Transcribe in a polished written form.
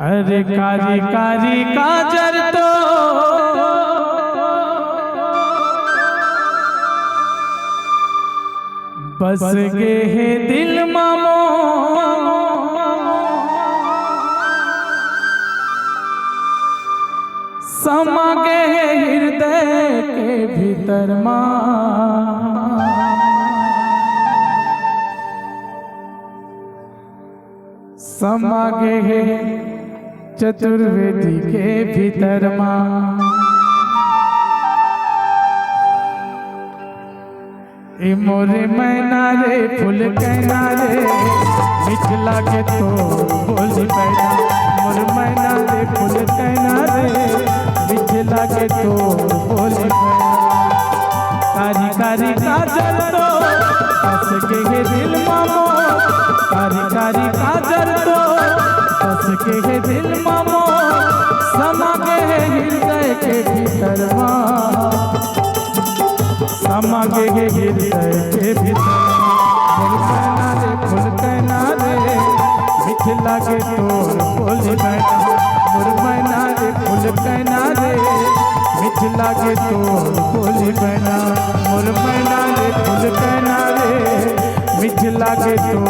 अरे कारी कारी काजर तो बस गे है दिल मामो समा गे है हृदय के भीतर समा गे है चतुर्वेदी के भीतर ए मोरे मैना रे फूल कहना रे मिथिला के तो बोली पैना मोरे मैना रे फूल कहना रे मिथिला के तो बोली पैना कारी कारी काजल तो बस के है दिल मामो कारी कारी काजल तो बस के है दिल मामो समा के है हृदय के भीतर समा के हृदय के भीतर कहना रे फूल कहना रे मिथिला के तोर बोली बैठा मोर मैना रे फूल कहना रे मिथिला के तोर बोली बैठा मोर मैना रे फूल कहना रे मिथिला के तोर